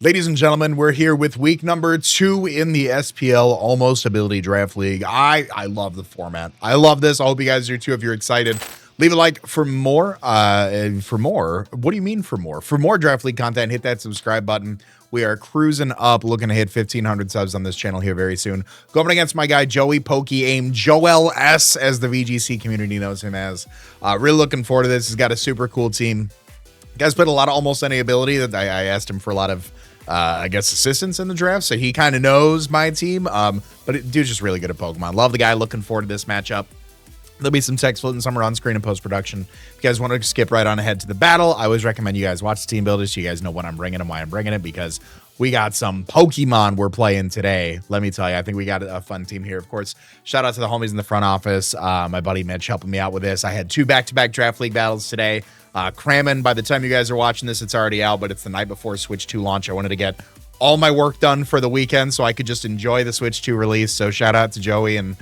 Ladies and gentlemen, we're here with week number 2 in the SPL Almost Ability Draft League. I love the format. I love this. I hope you guys do too if you're excited. Leave a like for more. For more? What do you mean for more? For more Draft League content, hit that subscribe button. We are cruising up, looking to hit 1,500 subs on this channel here very soon. Going against my guy, Joey Pokey Aim, Joel S, as the VGC community knows him as. Really looking forward to this. He's got a super cool team. Guys played a lot of almost any ability. That I asked him for a lot of I guess assistance in the draft, so he kind of knows my team. But dude's just really good at Pokemon. Love the guy. Looking forward to this matchup. There'll be some text floating somewhere on screen in post-production. If you guys want to skip right on ahead to the battle, I always recommend you guys watch the team builders so you guys know what I'm bringing and why I'm bringing it, because we got some Pokemon we're playing today. Let me tell you, I think we got a fun team here. Of course, shout out to the homies in the front office. My buddy Mitch helping me out with this. I had 2 back-to-back draft league battles today. Cramming, by the time you guys are watching this, it's already out, but it's the night before Switch 2 launch. I wanted to get all my work done for the weekend so I could just enjoy the Switch 2 release. So shout out to Joey and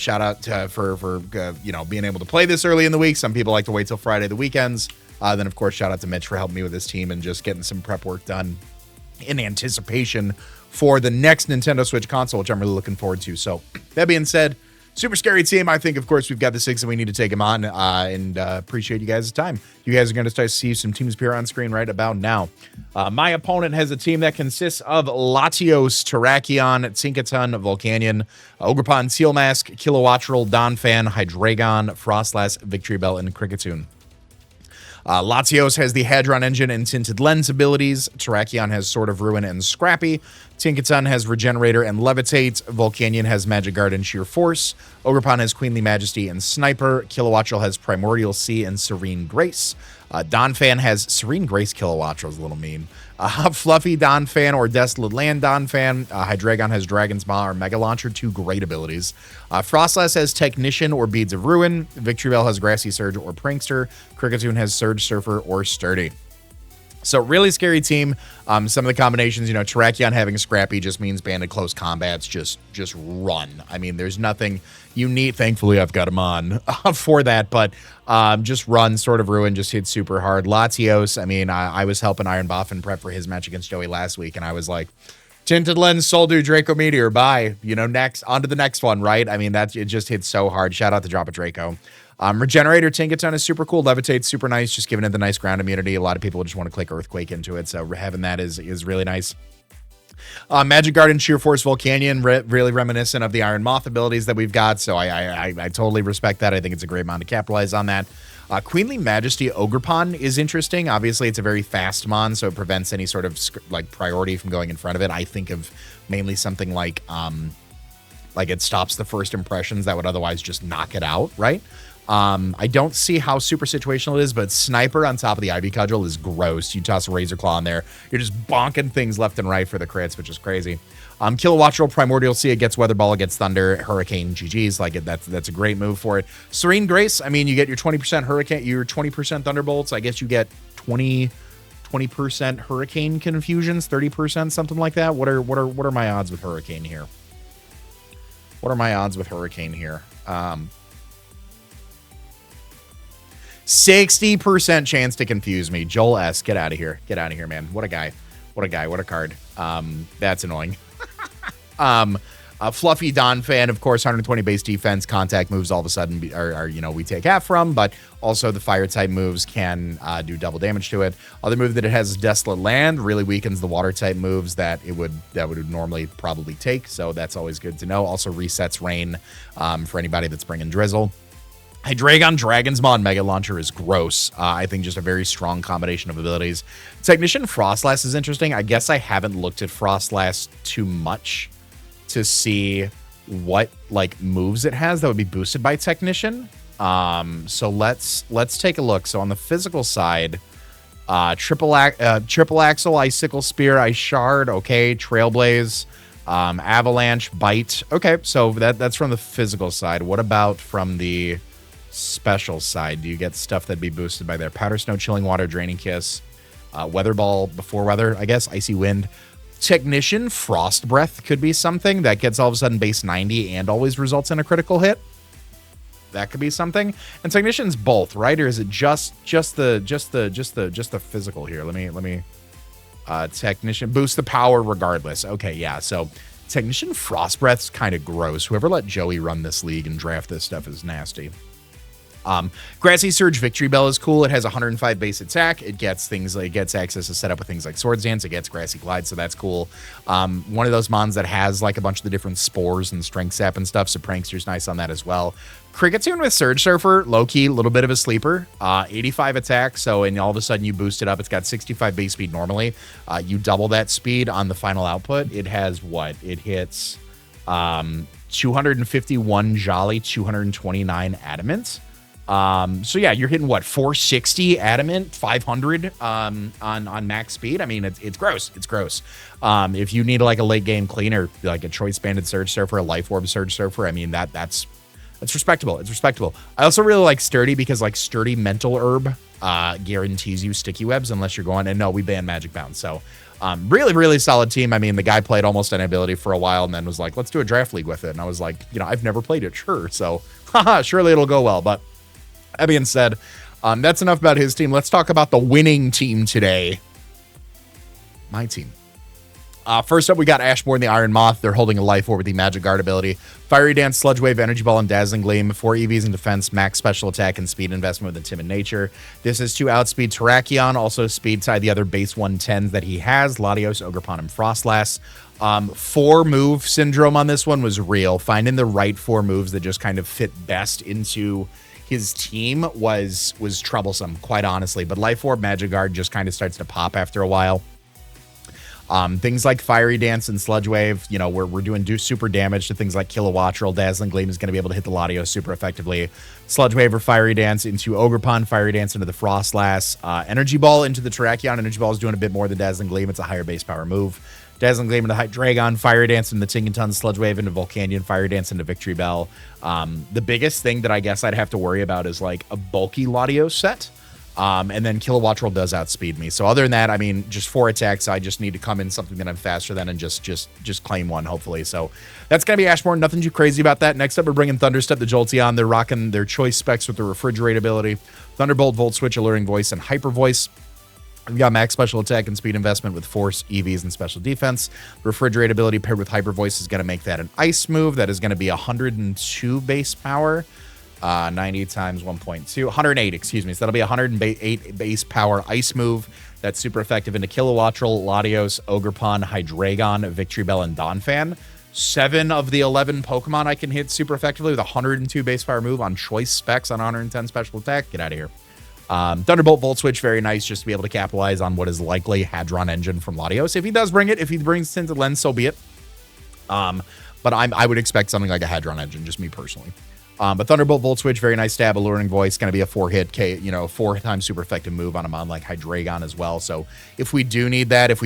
shout out to, for being able to play this early in the week. Some people like to wait till Friday the weekends. Then of course, shout out to Mitch for helping me with this team and just getting some prep work done in anticipation for the next Nintendo Switch console, which I'm really looking forward to. So that being said, super scary team. I think, of course, we've got the 6 and we need to take them on, and appreciate you guys' time. You guys are going to start to see some teams appear on screen right about now. My opponent has a team that consists of Latios, Terrakion, Tinkaton, Volcanion, Ogerpon, Sealmask, Kilowattrel, Donphan, Hydreigon, Frostlass, Victreebel, and Kricketune. Latios has the Hadron Engine and Tinted Lens abilities. Terrakion has Sword of Ruin and Scrappy. Tinkaton has Regenerator and Levitate. Volcanion has Magic Guard and Sheer Force. Ogerpon has Queenly Majesty and Sniper. Kilowattrel has Primordial Sea and Serene Grace. Donphan has Serene Grace. Kilowattrel's a little mean. Fluffy Donphan or Desolate Land Donphan. Hydreigon has Dragon's Maw or Mega Launcher, 2 great abilities. Frostlass has Technician or Beads of Ruin. Victreebel has Grassy Surge or Prankster. Kricketune has Surge Surfer or Sturdy. So really scary team. Some of the combinations, Terrakion having Scrappy just means banded close combats just run. I mean, there's nothing you need. Thankfully, I've got him on for that, but just run. Sword of Ruin just hits super hard. Latios, I mean, I was helping Iron Buff and prep for his match against Joey last week, and I was like, Tinted Lens, Soldu, Draco Meteor, bye. Next, on to the next one, right? I mean, it just hits so hard. Shout out to Drop a Draco. Regenerator Tinkaton is super cool. Levitate's super nice, just giving it the nice ground immunity. A lot of people just want to click Earthquake into it, so having that is really nice. Magic Guard and Sheer Force Volcanion, really reminiscent of the Iron Moth abilities that we've got, so I totally respect that. I think it's a great mon to capitalize on that. Queenly Majesty Ogerpon is interesting. Obviously, it's a very fast mon, so it prevents any sort of priority from going in front of it. I think of mainly something like it stops the first impressions that would otherwise just knock it out, right? I don't see how super situational it is, but Sniper on top of the Ivy Cudgel is gross. You toss a Razor Claw in there, you're just bonking things left and right for the crits, which is crazy. Kilowattrel, Primordial Sea, it gets Weather Ball, it gets Thunder, Hurricane, GG's, that's a great move for it. Serene Grace, I mean, you get your 20% Hurricane, your 20% Thunderbolts, I guess you get 20% Hurricane Confusions, 30%, something like that. What are my odds with Hurricane here? 60% chance to confuse me. Joel S, get out of here. Get out of here, man. What a guy. What a card. That's annoying. Fluffy Donphan, of course, 120 base defense. Contact moves all of a sudden we take half from, but also the fire type moves can do double damage to it. Other move that it has is Desolate Land, really weakens the water type moves that would normally probably take, so that's always good to know. Also resets rain for anybody that's bringing Drizzle. Hydreigon, Dragon's Maw, and Mega Launcher is gross. I think just a very strong combination of abilities. Technician Frostlass is interesting. I guess I haven't looked at Frostlass too much to see what moves it has that would be boosted by Technician. So let's take a look. So on the physical side, triple axle, icicle spear, ice shard, okay, trailblaze, avalanche, bite. Okay, so that's from the physical side. What about from the special side? Do you get stuff that'd be boosted by their Powder Snow, Chilling Water, Draining Kiss, Weather Ball before weather, I guess, Icy Wind? Technician Frost Breath could be something that gets all of a sudden base 90 and always results in a critical hit. That could be something. And Technician's both, right? Or is it just the physical here? Let me Technician, boost the power regardless. Okay, yeah, so Technician Frost Breath's kind of gross. Whoever let Joey run this league and draft this stuff is nasty. Grassy Surge Victory Bell is cool. It has 105 base attack. It gets things like, it gets access to set up with things like Swords Dance. It gets Grassy Glide, so that's cool. One of those mons that has like a bunch of the different spores and strength sap and stuff, so Prankster's nice on that as well. Cricketune with Surge Surfer, low-key, a little bit of a sleeper. 85 attack, so and all of a sudden you boost it up. It's got 65 base speed normally. You double that speed on the final output. It has what? It hits 251 Jolly, 229 Adamant. So yeah, you're hitting what, 460 adamant, 500 on max speed. I mean, it's gross. It's gross. If you need like a late game cleaner, like a choice banded Surge Surfer, a Life Orb Surge Surfer, I mean that's respectable. It's respectable. I also really like Sturdy because like Sturdy Mental Herb guarantees you sticky webs unless you're going, and no, we ban Magic Bounce. So really, really solid team. I mean, the guy played almost any ability for a while and then was like, let's do a draft league with it. And I was like, you know, I've never played it. Sure. So surely it'll go well. But that being said, that's enough about his team. Let's talk about the winning team today. My team. First up, we got Ashmore and the Iron Moth. They're holding a Life Orb with the Magic Guard ability. Fiery Dance, Sludge Wave, Energy Ball, and Dazzling Gleam. 4 EVs in defense, max special attack, and speed investment with Timid Nature. This is to outspeed Terrakion, also speed tie the other base 110s that he has, Latios, Ogerpon, and Frostlass. 4 move syndrome on this one was real. Finding the right 4 moves that just kind of fit best into his team was troublesome, quite honestly. But Life Orb, Magic Guard just kind of starts to pop after a while. Things like Fiery Dance and Sludge Wave, you know, we're doing super damage to things like Kilowattrel. Dazzling Gleam is going to be able to hit the Latios super effectively. Sludge Wave or Fiery Dance into Ogerpon, Fiery Dance into the Frostlass. Energy Ball into the Terrakion. Energy Ball is doing a bit more than Dazzling Gleam. It's a higher base power move. Dazzling Gleam into Hydreigon, Fire Dance into Tinkaton, Sludge Wave into Volcanion, Fire Dance into Victory Bell. The biggest thing that I guess I'd have to worry about is like a bulky Latios set. And then Kilowattrel does outspeed me. So other than that, I mean, just 4 attacks. I just need to come in something that I'm faster than and just claim one, hopefully. So that's going to be Ashmore. Nothing too crazy about that. Next up, we're bringing Thunderstep the Jolteon. They're rocking their choice specs with the Refrigerate ability. Thunderbolt, Volt Switch, Alluring Voice, and Hyper Voice. We've got max special attack and speed investment with Force, EVs, and special defense. Refrigerate ability paired with Hyper Voice is going to make that an ice move. That is going to be 102 base power. 90 times 1.2, 108, excuse me. So that'll be 108 base power ice move. That's super effective into Kilowattrel, Latios, Ogerpon, Hydreigon, Victory Bell, and Donphan. 7 of the 11 Pokemon I can hit super effectively with 102 base power move on choice specs on 110 special attack. Get out of here. Thunderbolt, Volt Switch, very nice just to be able to capitalize on what is likely Hadron Engine from Latios. If he does bring it, if he brings Tinted Lens, so be it. But I would expect something like a Hadron Engine, just me personally. But Thunderbolt, Volt Switch, very nice stab, Alluring Voice, going to be a 4-hit, 4-time super effective move on a mon like Hydreigon as well. So if we do need that,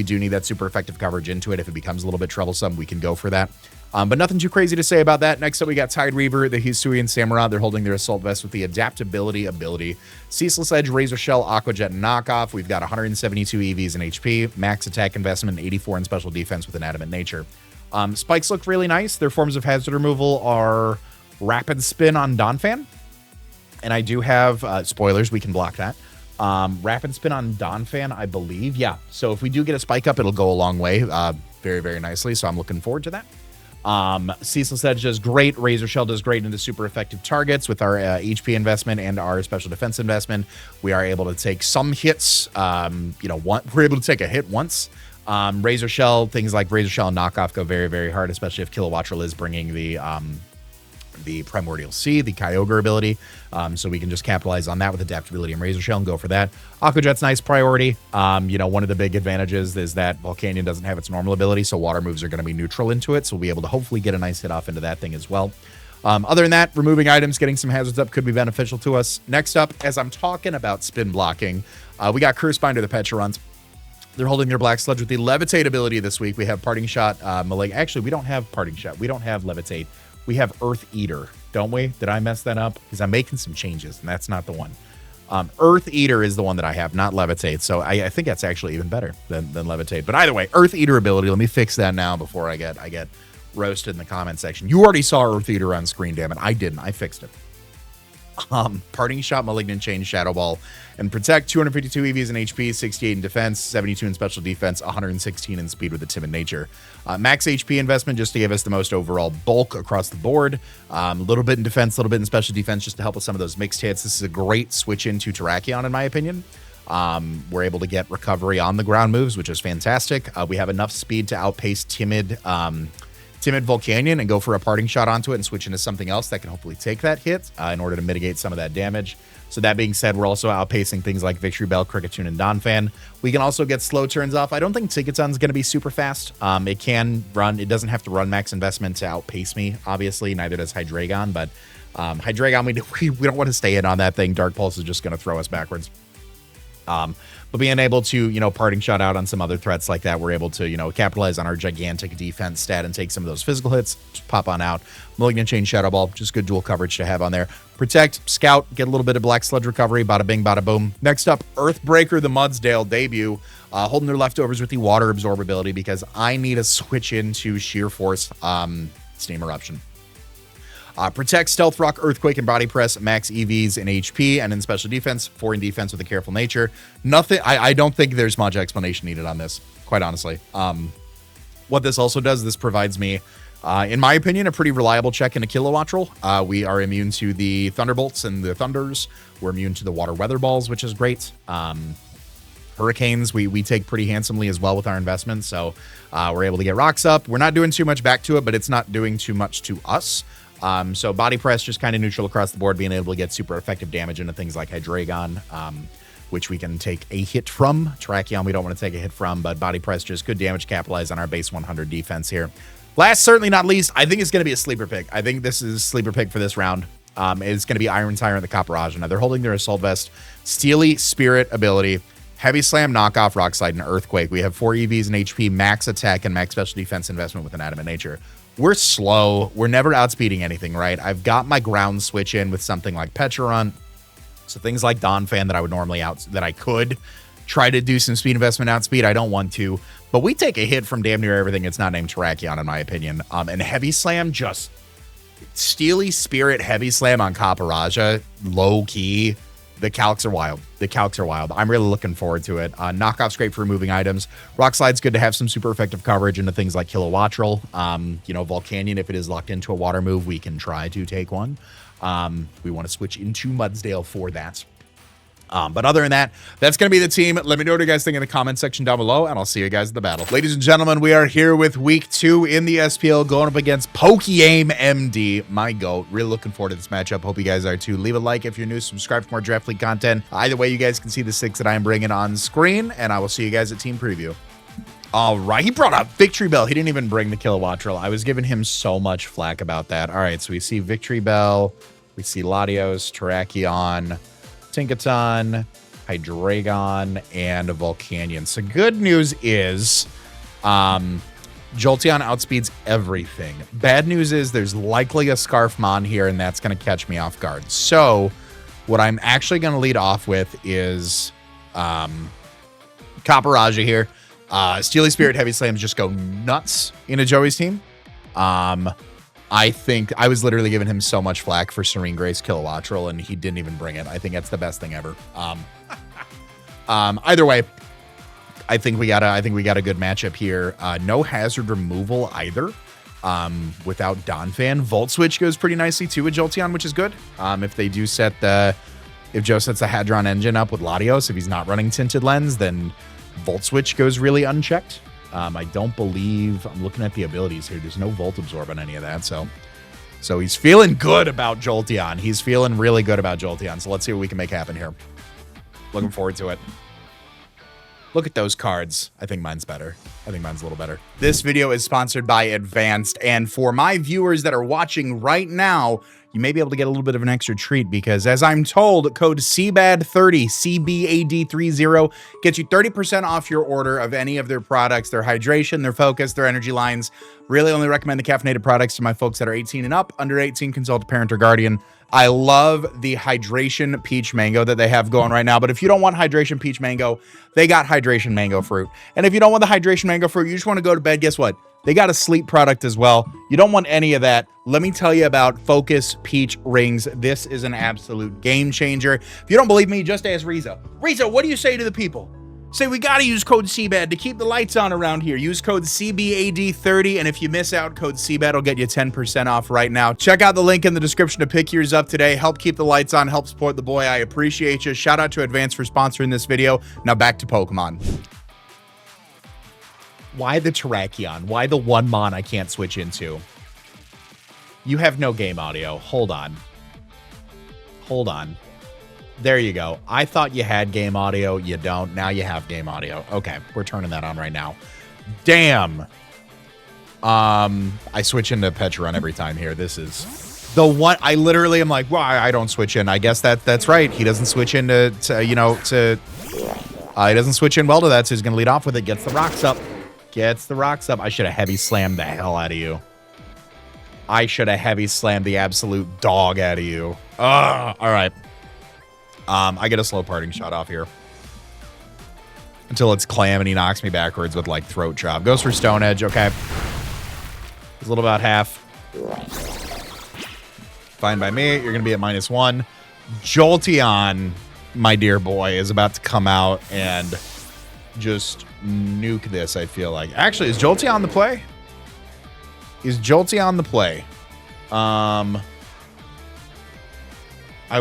super effective coverage into it, if it becomes a little bit troublesome, we can go for that. But nothing too crazy to say about that. Next up, we got Tide Reaver, the Hisui, and Samurott. They're holding their Assault Vest with the Adaptability ability. Ceaseless Edge, Razor Shell, Aqua Jet, and Knockoff. We've got 172 EVs in HP, max attack investment, 84 in special defense with an Adamant Nature. Spikes look really nice. Their forms of hazard removal are Rapid Spin on Donphan. And I do have, spoilers, we can block that. Rapid Spin on Donphan, I believe. Yeah, so if we do get a Spike Up, it'll go a long way very, very nicely. So I'm looking forward to that. Ceaseless Edge does great. Razor Shell does great into super effective targets with our HP investment and our special defense investment. We are able to take some hits. We're able to take a hit once. Razor Shell, things like Razor Shell and Knockoff go very, very hard, especially if Kilowattrel is bringing the Primordial Sea, the Kyogre ability. So we can just capitalize on that with Adaptability and Razor Shell and go for that. Aqua Jet's nice priority. One of the big advantages is that Volcanion doesn't have its normal ability, so water moves are going to be neutral into it, so we'll be able to hopefully get a nice hit off into that thing as well. Other than that, removing items, getting some hazards up could be beneficial to us. Next up, as I'm talking about spin blocking, we got Cursebinder the Pecherons. They're holding their Black Sludge with the Levitate ability this week. We have Parting Shot, Actually, we don't have Parting Shot. We don't have Levitate. We have Earth Eater, don't we? Did I mess that up? Because I'm making some changes, and that's not the one. Earth Eater is the one that I have, not Levitate. So I think that's actually even better than Levitate. But either way, Earth Eater ability. Let me fix that now before I get roasted in the comment section. You already saw Earth Eater on screen, damn it. I didn't. I fixed it. Parting Shot, Malignant Chain, Shadow Ball, and Protect. 252 EVs in HP, 68 in defense, 72 in special defense, 116 in speed with a timid nature. Max HP investment just to give us the most overall bulk across the board. A little bit in defense, a little bit in special defense just to help with some of those mixed hits. This is a great switch into Terrakion, in my opinion. We're able to get recovery on the ground moves, which is fantastic. We have enough speed to outpace timid Volcanion and go for a Parting Shot onto it and switch into something else that can hopefully take that hit in order to mitigate some of that damage. So that being said, we're also outpacing things like Victory Bell, Kricketune, and Donphan. We can also get slow turns off. I don't think Tinkaton's going to be super fast. It can run. It doesn't have to run max investment to outpace me, obviously. Neither does Hydreigon, but Hydreigon, we don't want to stay in on that thing. Dark Pulse is just going to throw us backwards. But being able to, Parting Shot out on some other threats like that, we're able to, capitalize on our gigantic defense stat and take some of those physical hits, just pop on out. Malignant Chain, Shadow Ball, just good dual coverage to have on there. Protect, Scout, get a little bit of Black Sludge recovery, bada bing, bada boom. Next up, Earthbreaker, the Mudsdale debut, holding their leftovers with the Water Absorb ability because I need to switch into Sheer Force, Steam Eruption. Protect, Stealth Rock, Earthquake, and Body Press, max EVs in HP, and in special defense, 4 in defense with a careful nature. Nothing, I don't think there's much explanation needed on this, quite honestly. What this also does, this provides me, in my opinion, a pretty reliable check into Kilowattrel. We are immune to the Thunderbolts and the Thunders. We're immune to the Water Weather Balls, which is great. Hurricanes, we take pretty handsomely as well with our investments, so we're able to get rocks up. We're not doing too much back to it, but it's not doing too much to us. So Body Press just kind of neutral across the board, being able to get super effective damage into things like Hydreigon, which we can take a hit from. Terrakion we don't want to take a hit from, but Body Press just good damage, capitalize on our base 100 defense here. Last, certainly not least, I think it's going to be a sleeper pick. I think this is sleeper pick for this round. It's going to be Iron Tyrant, the Copperajah. Now they're holding their Assault Vest, Steely Spirit ability, Heavy Slam, Knockoff, Rock Slide, and Earthquake. We have 4 EVs and HP, max attack, and max special defense investment with an Adamant Nature. We're slow. We're never outspeeding anything, right? I've got my ground switch in with something like Pecharunt. So things like Donphan that I would normally that I could try to do some speed investment outspeed. I don't want to, but we take a hit from damn near everything. It's not named Terrakion, in my opinion. And Heavy Slam, just Steely Spirit Heavy Slam on Copperajah, low key. The calcs are wild. The calcs are wild. I'm really looking forward to it. Knockoff's great for removing items. Rock Slide's good to have some super effective coverage into things like Kilowattrel. Volcanion, if it is locked into a water move, we can try to take one. We want to switch into Mudsdale for that. But other than that, that's going to be the team. Let me know what you guys think in the comment section down below, and I'll see you guys in the battle. Ladies and gentlemen, we are here with week 2 in the SPL going up against Pokémon MD, my GOAT. Really looking forward to this matchup. Hope you guys are too. Leave a like if you're new. Subscribe for more Draft League content. Either way, you guys can see the 6 that I'm bringing on screen, and I will see you guys at Team Preview. All right, he brought up Victory Bell. He didn't even bring the Kilowattrel. I was giving him so much flack about that. All right, so we see Victory Bell. We see Latios, Terrakion, Tinkaton, Hydreigon, and Volcanion. So good news is Jolteon outspeeds everything. Bad news is there's likely a Scarfmon here, and that's going to catch me off guard. So what I'm actually going to lead off with is Copperajah here. Steely Spirit Heavy Slams just go nuts into Joey's team. I think I was literally giving him so much flack for Serene Grace Kilowattrel, and he didn't even bring it. I think that's the best thing ever. Either way, I think we got a good matchup here. No hazard removal either. Without Donphan, Volt Switch goes pretty nicely too with Jolteon, which is good. If Joe sets the Hadron engine up with Latios, if he's not running Tinted Lens, then Volt Switch goes really unchecked. I don't believe, I'm looking at the abilities here, there's no Volt Absorb on any of that, so he's feeling good about Jolteon. He's feeling really good about Jolteon, so let's see what we can make happen here. Looking forward to it. Look at those cards. I think mine's better. I think mine's a little better. This video is sponsored by Advanced, and for my viewers that are watching right now, you may be able to get a little bit of an extra treat because, as I'm told, code CBAD30, CBAD30, gets you 30% off your order of any of their products, their hydration, their focus, their energy lines. Really only recommend the caffeinated products to my folks that are 18 and up. Under 18, consult a parent or guardian. I love the Hydration Peach Mango that they have going right now, but if you don't want Hydration Peach Mango, they got Hydration Mango Fruit. And if you don't want the Hydration Mango Fruit, you just want to go to bed, guess what? They got a sleep product as well. You don't want any of that. Let me tell you about Focus Peach Rings. This is an absolute game changer. If you don't believe me, just ask Riza. Riza, what do you say to the people? Say we got to use code CBAD to keep the lights on around here. Use code CBAD30, and if you miss out, code CBAD will get you 10% off right now. Check out the link in the description to pick yours up today. Help keep the lights on. Help support the boy. I appreciate you. Shout out to Advance for sponsoring this video. Now back to Pokemon. Why the Terrakion? Why the one mon I can't switch into? You have no game audio. Hold on. Hold on. There you go. I thought you had game audio. You don't. Now you have game audio. Okay, we're turning that on right now. Damn. I switch into Petra every time here. This is the one. I literally am like, well, I don't switch in. I guess that's right. He doesn't switch into he doesn't switch in well to that, so he's going to lead off with it. Gets the rocks up. Gets the rocks up. I should have heavy slammed the hell out of you. I should have heavy slammed the absolute dog out of you. All right. I get a slow parting shot off here. Until it's Clam and he knocks me backwards with like throat chop. Goes for Stone Edge, okay. It's a little about half. Fine by me. You're gonna be at -1. Jolteon, my dear boy, is about to come out and just nuke this, I feel like. Actually, is Jolteon on the play? Is Jolteon on the play? I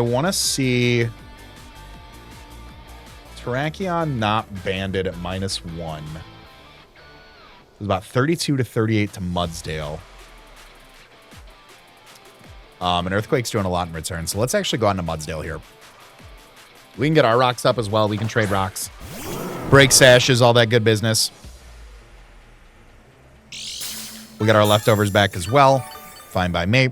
want to see Terrakion not banded at -1. It's about 32 to 38 to Mudsdale. And Earthquake's doing a lot in return, so let's actually go on to Mudsdale here. We can get our rocks up as well. We can trade rocks. Break sashes, all that good business. We got our leftovers back as well. Fine by me.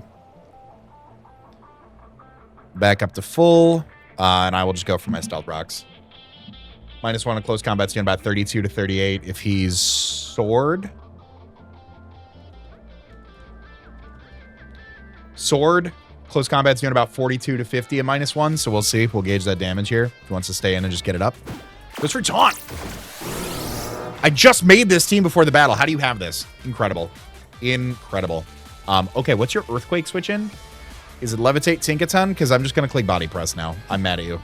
Back up to full. And I will just go for my stealth rocks. -1 in close combat's doing about 32 to 38. If he's sword. Close combat's doing about 42 to 50 at -1. So we'll see. We'll gauge that damage here. If he wants to stay in and just get it up. Goes for taunt. I just made this team before the battle. How do you have this? Incredible. Incredible. Okay, what's your Earthquake switch in? Is it Levitate Tinkaton? Because I'm just going to click Body Press now. I'm mad at you.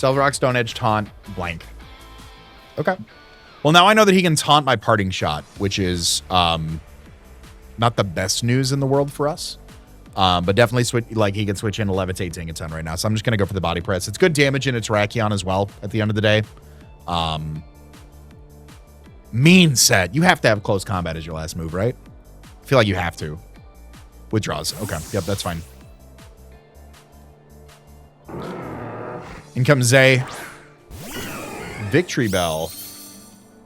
Rock, Stone Edge, Taunt, blank. Okay. Well, now I know that he can taunt my parting shot, which is not the best news in the world for us. But definitely he can switch into Levitate Tinkaton right now. So I'm just going to go for the Body Press. It's good damage into Terrakion as well at the end of the day. Mean set. You have to have close combat as your last move, right? I feel like you have to. Withdraws. Okay. Yep, that's fine. In comes Zay. Victory Bell.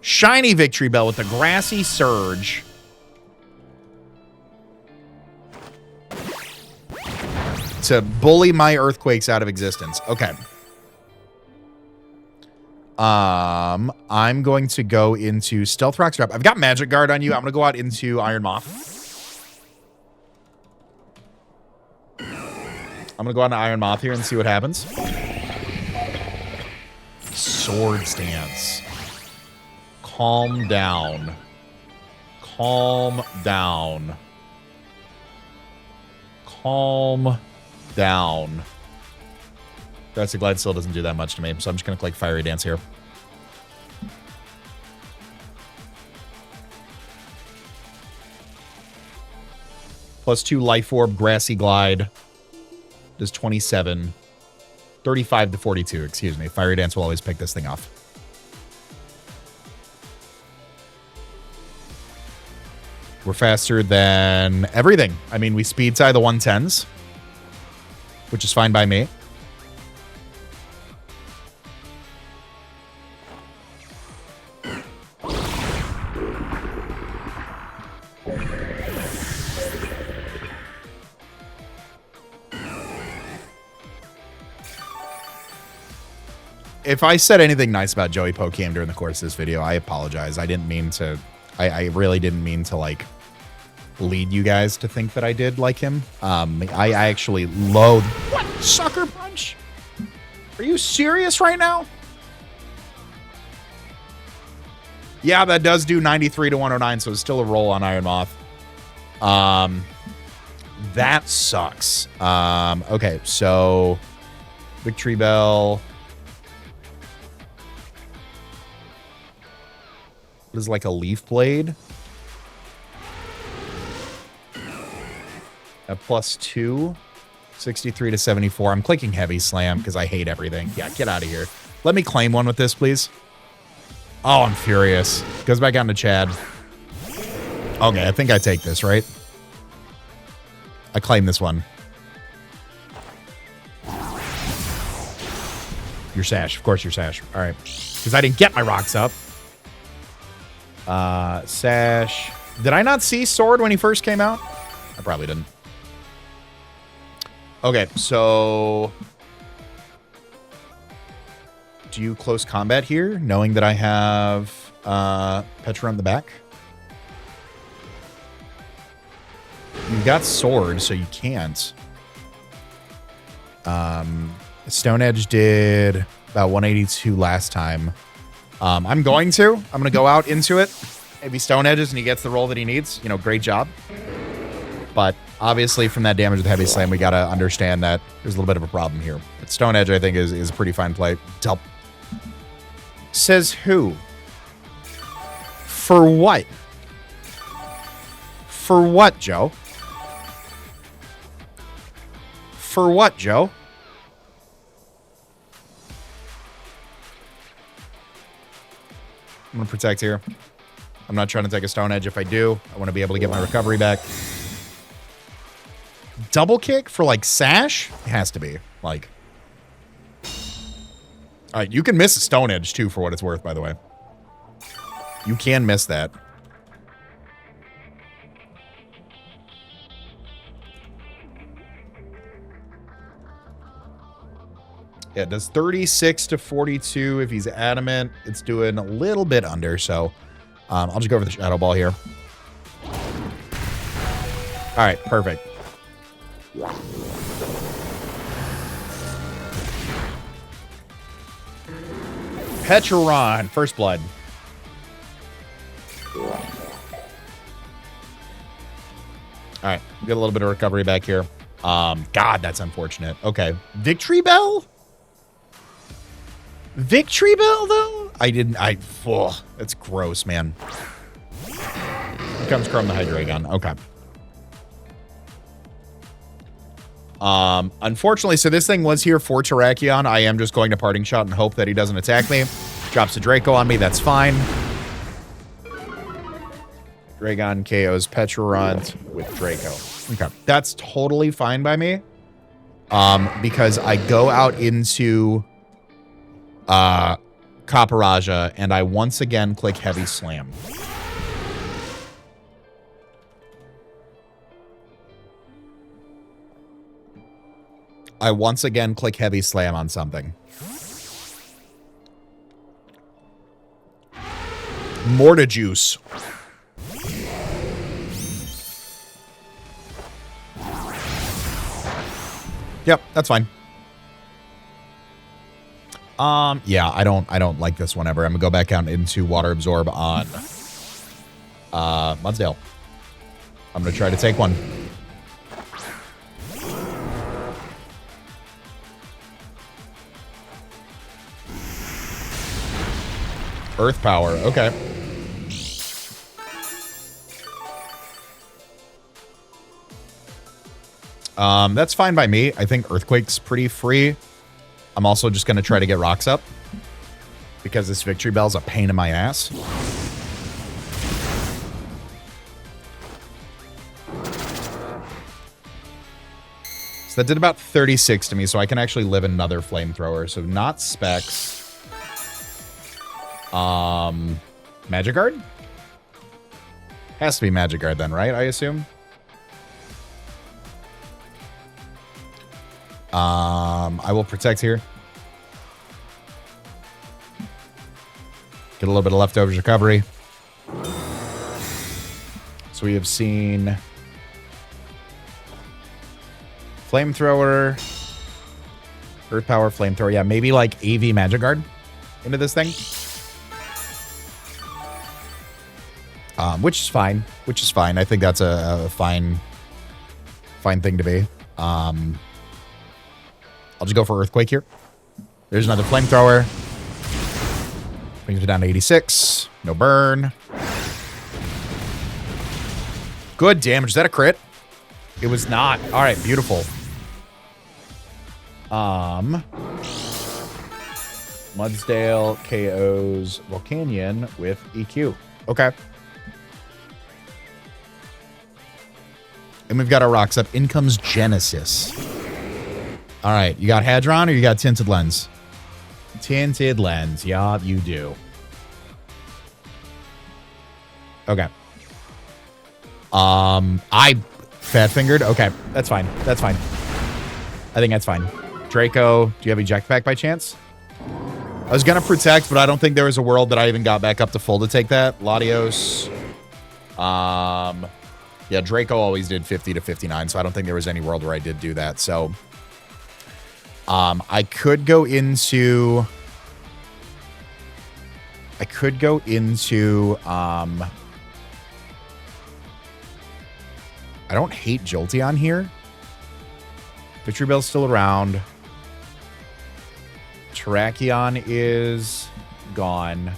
Shiny Victory Bell with the Grassy Surge. To bully my Earthquakes out of existence. Okay. I'm going to go into Stealth Rock Strap. I've got Magic Guard on you. I'm going to go out into Iron Moth. I'm going to go on to Iron Moth here and see what happens. Sword Stance. Calm down. Calm down. Calm down. Grassy Glide still doesn't do that much to me, so I'm just going to click Fiery Dance here. +2 Life Orb, Grassy Glide. Does 27. 35 to 42, excuse me. Fiery Dance will always pick this thing off. We're faster than everything. I mean, we speed side the 110s, which is fine by me. If I said anything nice about Joey Pokemon during the course of this video, I apologize. I didn't mean to. I really didn't mean to, like, lead you guys to think that I did like him. I actually loathe... What? Sucker Punch? Are you serious right now? Yeah, that does do 93 to 109, so it's still a roll on Iron Moth. That sucks. Okay, so Victory Bell. What is like a Leaf Blade? A +2. 63 to 74. I'm clicking Heavy Slam because I hate everything. Yeah, get out of here. Let me claim one with this, please. Oh, I'm furious. Goes back down to Chad. Okay, I think I take this, right? I claim this one. Your Sash. Of course, your Sash. All right. Because I didn't get my rocks up. Sash. Did I not see Sword when he first came out? I probably didn't. Okay, so... do you close combat here, knowing that I have Petra on the back? You've got Sword, so you can't. Stone Edge did about 182 last time. I'm going to go out into it. Maybe Stone Edges and he gets the roll that he needs. You know, great job. But obviously from that damage with Heavy Slam, we got to understand that there's a little bit of a problem here. But Stone Edge, I think, is a pretty fine play. Says who? For what? For what, Joe? For what, Joe? I'm going to protect here. I'm not trying to take a Stone Edge. If I do, I want to be able to get my recovery back. Double kick for, like, Sash? It has to be. Like... all right, you can miss a Stone Edge, too, for what it's worth, by the way. You can miss that. Yeah, it does 36 to 42 if he's adamant. It's doing a little bit under, so I'll just go for the Shadow Ball here. All right, perfect. Petron, First Blood. All right, get a little bit of recovery back here. God, that's unfortunate. Okay, Victory Bell? Victory Bell, though? That's gross, man. Here comes Chrome the Hydreigon. Okay. Unfortunately, so this thing was here for Terrakion. I am just going to Parting Shot and hope that he doesn't attack me. Drops a Draco on me. That's fine. Dragon KOs Petrarant with Draco. Okay. That's totally fine by me. Because I go out into Copperajah and I once again click Heavy Slam. I once again click Heavy Slam on something. Mortajuice. Yep, that's fine. Yeah, I don't like this one ever. I'm gonna go back out into Water Absorb on Mudsdale. I'm gonna try to take one. Earth Power, okay. That's fine by me. I think Earthquake's pretty free. I'm also just going to try to get rocks up because this Victory Bell's a pain in my ass. So that did about 36 to me, so I can actually live another Flamethrower. So not Specs. Magic Guard? Has to be Magic Guard then, right? I assume. I will protect here. Get a little bit of leftovers recovery. So we have seen Flamethrower, Earth Power, Flamethrower. Yeah, maybe like AV Magic Guard into this thing. which is fine. Which is fine. I think that's a fine thing to be. I'll just go for Earthquake here. There's another Flamethrower. Brings it down to 86. No burn. Good damage. Is that a crit? It was not. All right, beautiful. Mudsdale KOs Volcanion with EQ. Okay. And we've got our rocks up. In comes Genesis. All right, you got Hadron or you got Tinted Lens? Tinted Lens. Yeah, you do. Okay. I fat fingered. Okay, that's fine. That's fine. I think that's fine. Draco, do you have eject pack by chance? I was gonna protect, but I don't think there was a world that I even got back up to full to take that. Latios. Yeah, Draco always did 50 to 59, so I don't think there was any world where I did do that. So, I could go into. I don't hate Jolteon here. Victory Bell's still around. Terrakion is gone.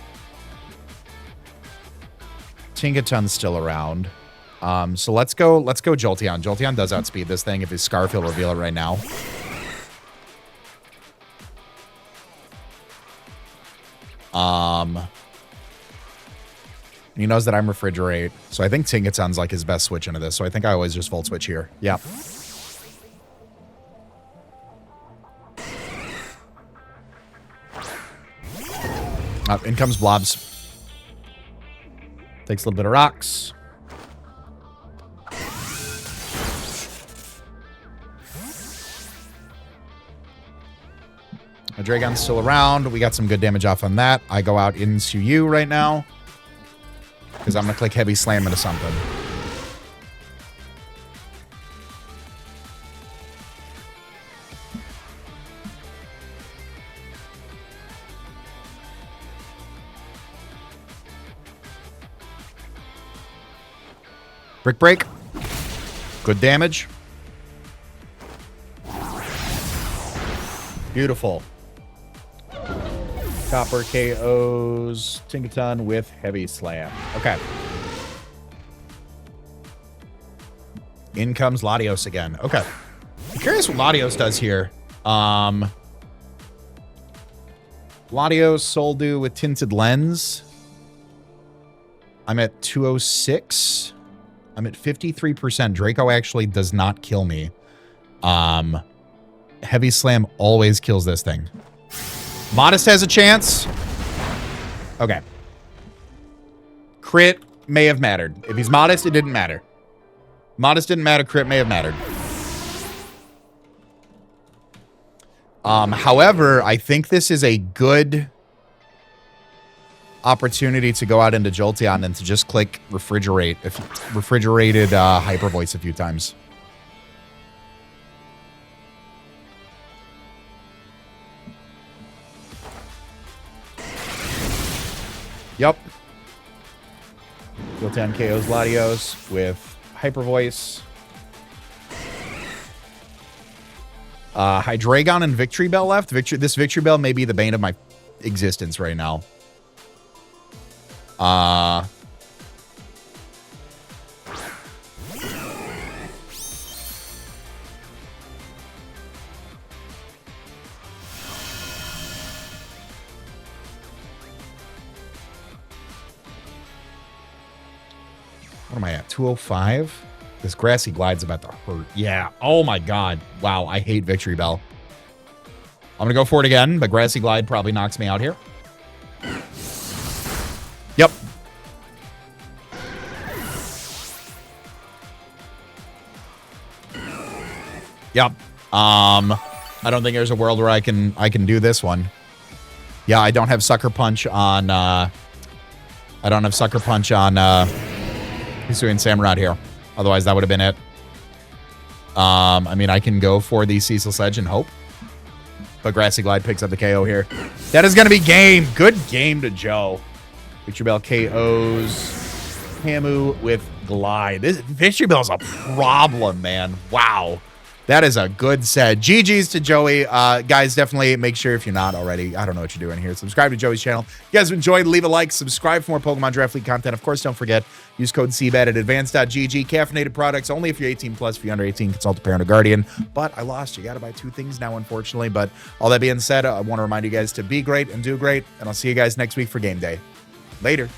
Tinkaton's still around. So let's go Jolteon. Jolteon does outspeed this thing. If his Scarf, he'll reveal it right now. He knows that I'm Refrigerate. So I think Tinkaton's like his best switch into this. So I think I always just Volt Switch here. Yeah. In comes Blobs. Takes a little bit of rocks. My Dragon's still around. We got some good damage off on that. I go out into you right now. Because I'm going to click Heavy Slam into something. Brick Break. Good damage. Beautiful. Copper KOs Tinkaton with Heavy Slam. Okay. In comes Latios again. Okay. I'm curious what Latios does here. Latios, Soldew with Tinted Lens. I'm at 206. I'm at 53%. Draco actually does not kill me. Heavy Slam always kills this thing. Modest has a chance. Okay. Crit may have mattered. If he's Modest, it didn't matter. Modest didn't matter. Crit may have mattered. However, I think this is a good opportunity to go out into Jolteon and to just click Refrigerate. If refrigerated Hyper Voice a few times. Yep. Jolteon KOs Latios with Hyper Voice. Hydreigon and Victory Bell left. This Victory Bell may be the bane of my existence right now. What am I at? 205? This Grassy Glide's about to hurt. Yeah. Oh my god. Wow. I hate Victory Bell. I'm going to go for it again, but Grassy Glide probably knocks me out here. Yep. Yep. I don't think there's a world where I can do this one. Yeah, I don't have Sucker Punch on Hisui and Samurott here. Otherwise, that would have been it. I mean, I can go for the Cecil Sledge and hope. But Grassy Glide picks up the KO here. That is going to be game. Good game to Joe. Victory Bell KOs Camu with Glide. This Victory Bell is a problem, man. Wow. That is a good set. GG's to Joey. Guys, definitely make sure if you're not already, I don't know what you're doing here, subscribe to Joey's channel. If you guys enjoyed, leave a like, subscribe for more Pokemon Draft League content. Of course, don't forget, use code CBAD at advanced.gg. Caffeinated products only if you're 18 plus. If you're under 18, consult a parent or guardian. But I lost. You got to buy 2 things now, unfortunately. But all that being said, I want to remind you guys to be great and do great. And I'll see you guys next week for game day. Later.